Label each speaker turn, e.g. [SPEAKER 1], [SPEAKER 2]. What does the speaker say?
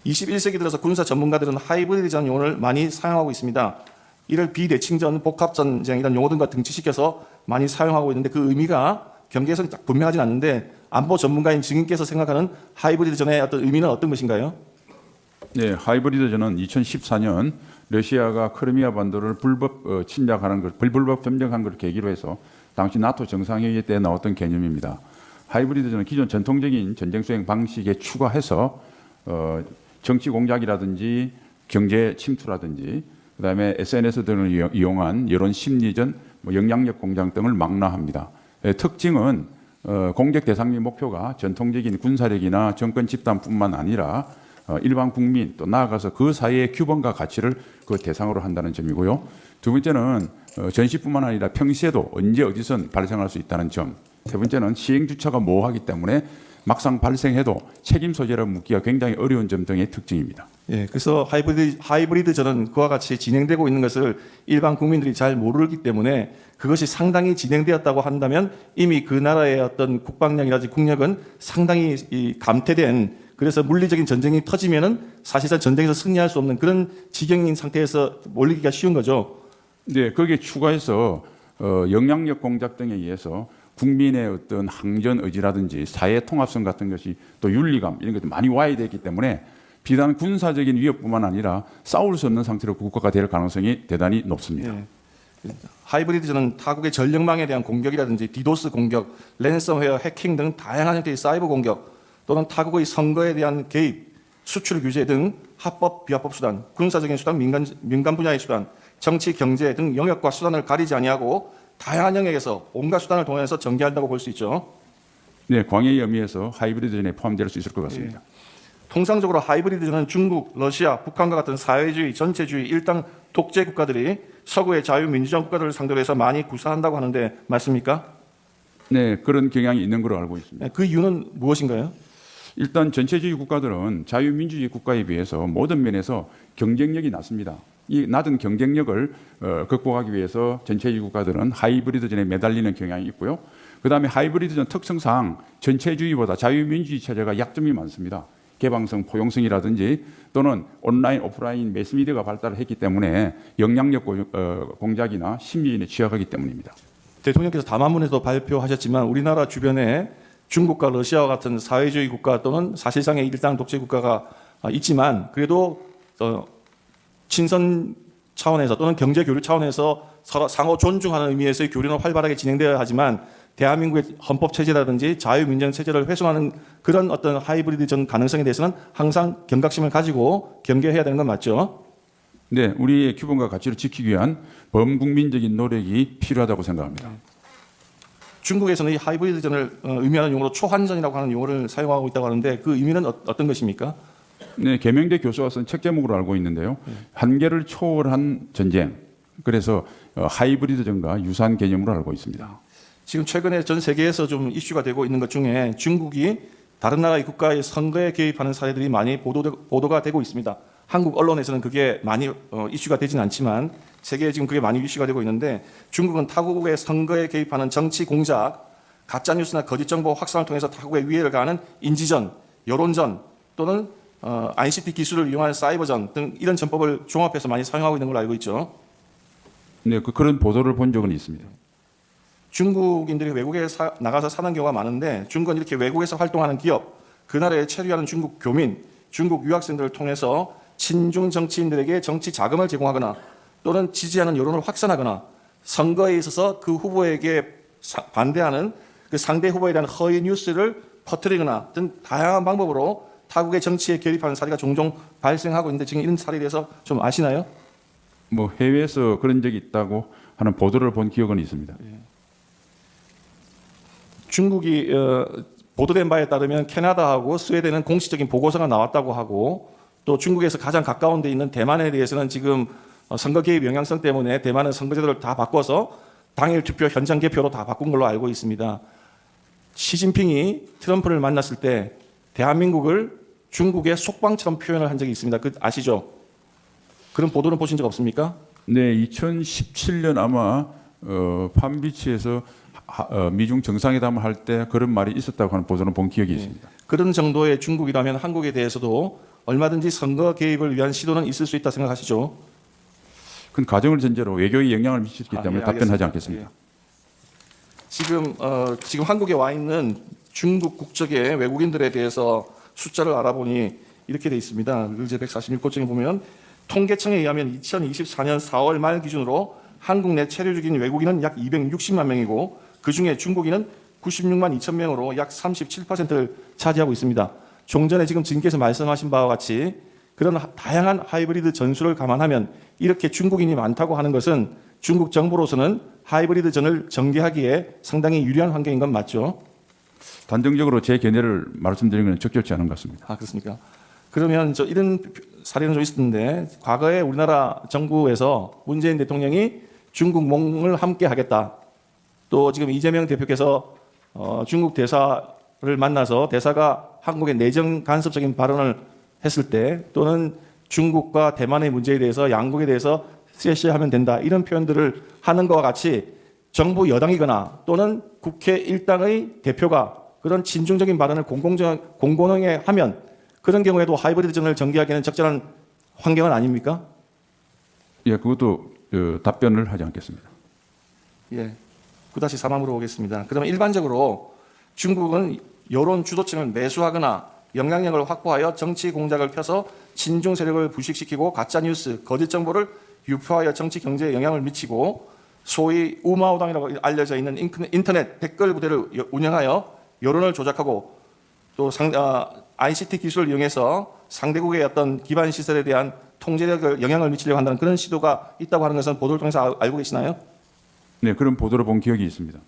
[SPEAKER 1] 21세기 들어서 군사 전문가들은 하이브리드전 용어를 많이 사용하고 있습니다. 이를 비대칭전, 복합전쟁 이런 용어 등과 등치시켜서 많이 사용하고 있는데 그 의미가 경계에서는 딱 분명하진 않는데 안보 전문가인 증인께서 생각하는 하이브리드전의 어떤 의미는 어떤 것인가요?
[SPEAKER 2] 네, 하이브리드전은 2014년 러시아가 크리미아 반도를 불법 침략하는 걸, 불법 점령한 걸 계기로 해서 당시 나토 정상회의 때 나왔던 개념입니다. 하이브리드전은 기존 전통적인 전쟁 수행 방식에 추가해서 정치 공작이라든지 경제 침투라든지 그다음에 SNS 등을 이용한 여론 심리전, 영향력 공작 등을 망라합니다. 특징은 공격 대상 및 목표가 전통적인 군사력이나 정권 집단뿐만 아니라 일반 국민 또 나아가서 그 사이의 규범과 가치를 그 대상으로 한다는 점이고요. 두 번째는 전시뿐만 아니라 평시에도 언제 어디선 발생할 수 있다는 점. 세 번째는 시행 주체가 모호하기 때문에 막상 발생해도 책임 소재를 묻기가 굉장히 어려운 점 등의 특징입니다.
[SPEAKER 1] 예, 그래서 하이브리드전은 그와 같이 진행되고 있는 것을 일반 국민들이 잘 모르기 때문에 그것이 상당히 진행되었다고 한다면 이미 그 나라의 어떤 국방력이라든지 국력은 상당히 감퇴된, 그래서 물리적인 전쟁이 터지면은 사실상 전쟁에서 승리할 수 없는 그런 지경인 상태에서 몰리기가 쉬운 거죠.
[SPEAKER 2] 네, 거기에 추가해서 영향력 공작 등에 의해서 국민의 어떤 항전 의지라든지 사회 통합성 같은 것이 또 윤리감 이런 것도 많이 와해되기 때문에 비단 군사적인 위협뿐만 아니라 싸울 수 없는 상태로 국가가 될 가능성이 대단히 높습니다.
[SPEAKER 1] 예. 하이브리드전은 타국의 전력망에 대한 공격이라든지 디도스 공격, 랜섬웨어, 해킹 등 다양한 형태의 사이버 공격 또는 타국의 선거에 대한 개입, 수출 규제 등 합법, 비합법 수단, 군사적인 수단, 민간 분야의 수단, 정치, 경제 등 영역과 수단을 가리지 아니하고 다양한 영역에서 온갖 수단을 동원해서 전개한다고 볼 수 있죠.
[SPEAKER 2] 네, 광해의 의미에서 하이브리드전에 포함될 수 있을 것 같습니다.
[SPEAKER 1] 예. 통상적으로 하이브리드전은 중국, 러시아, 북한과 같은 사회주의, 전체주의, 일당 독재 국가들이 서구의 자유민주주의 국가들을 상대로 해서 많이 구사한다고 하는데 맞습니까?
[SPEAKER 2] 네, 그런 경향이 있는 걸로 알고 있습니다.
[SPEAKER 1] 그 이유는 무엇인가요?
[SPEAKER 2] 일단 전체주의 국가들은 자유민주주의 국가에 비해서 모든 면에서 경쟁력이 낮습니다. 이 낮은 경쟁력을 극복하기 위해서 전체주의 국가들은 하이브리드전에 매달리는 경향이 있고요. 그다음에 하이브리드전 특성상 전체주의보다 자유민주주의 체제가 약점이 많습니다. 개방성, 포용성이라든지 또는 온라인, 오프라인 매스미디어가 발달을 했기 때문에 영향력 공작이나 심리전에 취약하기 때문입니다.
[SPEAKER 1] 대통령께서 담화문에도 발표하셨지만 우리나라 주변에 중국과 러시아와 같은 사회주의 국가 또는 사실상의 일당 독재 국가가 있지만 그래도 친선 차원에서 또는 경제 교류 차원에서 서로 상호 존중하는 의미에서의 교류는 활발하게 진행되어야 하지만 대한민국의 헌법 체제라든지 자유민주주의 체제를 훼손하는 그런 어떤 하이브리드전 가능성에 대해서는 항상 경각심을 가지고 경계해야 되는 건 맞죠?
[SPEAKER 2] 네, 우리의 기본과 가치를 지키기 위한 범국민적인 노력이 필요하다고 생각합니다.
[SPEAKER 1] 중국에서는 이 하이브리드전을 의미하는 용어로 초환전이라고 하는 용어를 사용하고 있다고 하는데 그 의미는 어떤 것입니까?
[SPEAKER 2] 네, 계명대 교수가 쓴 책 제목으로 알고 있는데요. 한계를 초월한 전쟁. 그래서 하이브리드전과 유사한 개념으로 알고 있습니다.
[SPEAKER 1] 지금 최근에 전 세계에서 좀 이슈가 되고 있는 것 중에 중국이 다른 나라의 국가의 선거에 개입하는 사례들이 많이 보도가 되고 있습니다. 한국 언론에서는 그게 많이 이슈가 되진 않지만 세계에 지금 그게 많이 이슈가 되고 있는데 타국은 타국의 선거에 개입하는 정치 공작, 가짜뉴스나 거짓 정보 확산을 통해서 타국의 위해를 가하는 인지전, 여론전 또는 ICT 기술을 이용한 사이버전 등 이런 전법을 종합해서 많이 사용하고 있는 걸로 알고 있죠.
[SPEAKER 2] 네, 그런 보도를 본 적은 있습니다.
[SPEAKER 1] 중국인들이 외국에 나가서 사는 경우가 많은데 중국은 이렇게 외국에서 활동하는 기업, 그 나라에 체류하는 중국 교민, 중국 유학생들을 통해서 친중 정치인들에게 정치 자금을 제공하거나 또는 지지하는 여론을 확산하거나 선거에 있어서 그 후보에게 반대하는 그 상대 후보에 대한 허위 뉴스를 퍼뜨리거나 등 다양한 방법으로 타국의 정치에 개입하는 사례가 종종 발생하고 있는데 지금 이런 사례에 대해서 좀 아시나요?
[SPEAKER 2] 뭐 해외에서 그런 적이 있다고 하는 보도를 본 기억은 있습니다.
[SPEAKER 1] 중국이 보도된 바에 따르면 캐나다하고 스웨덴은 공식적인 보고서가 나왔다고 하고 또 중국에서 가장 가까운 데 있는 대만에 대해서는 지금 선거 개입 영향성 때문에 대만은 선거제도를 다 바꿔서 당일 투표 현장 개표로 다 바꾼 걸로 알고 있습니다. 시진핑이 트럼프를 만났을 때 대한민국을 중국의 속방처럼 표현을 한 적이 있습니다. 그 아시죠? 그런 보도는 보신 적 없습니까?
[SPEAKER 2] 네, 2017년 아마 판비치에서 미중 정상회담을 할 때 그런 말이 있었다고 하는 보도는 본 기억이 있습니다.
[SPEAKER 1] 그런 정도의 중국이라면 한국에 대해서도 얼마든지 선거 개입을 위한 시도는 있을 수 있다 생각하시죠?
[SPEAKER 2] 그 가정을 전제로 외교에 영향을 미치기 때문에
[SPEAKER 1] 예,
[SPEAKER 2] 답변하지
[SPEAKER 1] 알겠습니다.
[SPEAKER 2] 않겠습니다.
[SPEAKER 1] 예. 지금 한국에 와 있는 중국 국적의 외국인들에 대해서 숫자를 알아보니 이렇게 돼 있습니다. 의제 146호증에 보면 통계청에 의하면 2024년 4월 말 기준으로 한국 내 체류 중인 외국인은 약 260만 명이고 그중에 중국인은 96만 2천 명으로 약 37%를 차지하고 있습니다. 좀 전에 지금 증인께서 말씀하신 바와 같이 그런 다양한 하이브리드 전술을 감안하면 이렇게 중국인이 많다고 하는 것은 중국 정부로서는 하이브리드 전을 전개하기에 상당히 유리한 환경인 건 맞죠?
[SPEAKER 2] 단정적으로 제 견해를 말씀드리는 건 적절치 않은 것 같습니다.
[SPEAKER 1] 아, 그렇습니까? 그러면 이런 사례는 좀 있었는데 과거에 우리나라 정부에서 문재인 대통령이 중국 몽을 함께 하겠다. 또 지금 이재명 대표께서 중국 대사를 만나서 대사가 한국의 내정 간섭적인 발언을 했을 때 또는 중국과 대만의 문제에 대해서 양국에 대해서 쎄쎄하면 된다. 이런 표현들을 하는 것과 같이 정부 여당이거나 또는 국회 일당의 대표가 그런 친중적인 발언을 공공연하게 하면 그런 경우에도 하이브리드 전을 전개하기에는 적절한 환경은 아닙니까?
[SPEAKER 2] 예, 그것도 답변을 하지 않겠습니다.
[SPEAKER 1] 예. 9-3만 물어보겠습니다. 그러면 일반적으로 중국은 여론 주도층을 매수하거나 영향력을 확보하여 정치 공작을 펴서 친중 세력을 부식시키고 가짜 뉴스, 거짓 정보를 유포하여 정치 경제에 영향을 미치고 소위 우마오당이라고 알려져 있는 인터넷 댓글 부대를 운영하여 여론을 조작하고 또 ICT 기술을 이용해서 상대국의 어떤 기반 시설에 대한 통제력을 영향을 미치려고 한다는 그런 시도가 있다고 하는 것은 보도를 통해서 알고 계시나요?
[SPEAKER 2] 네, 그런 보도를 본 기억이 있습니다.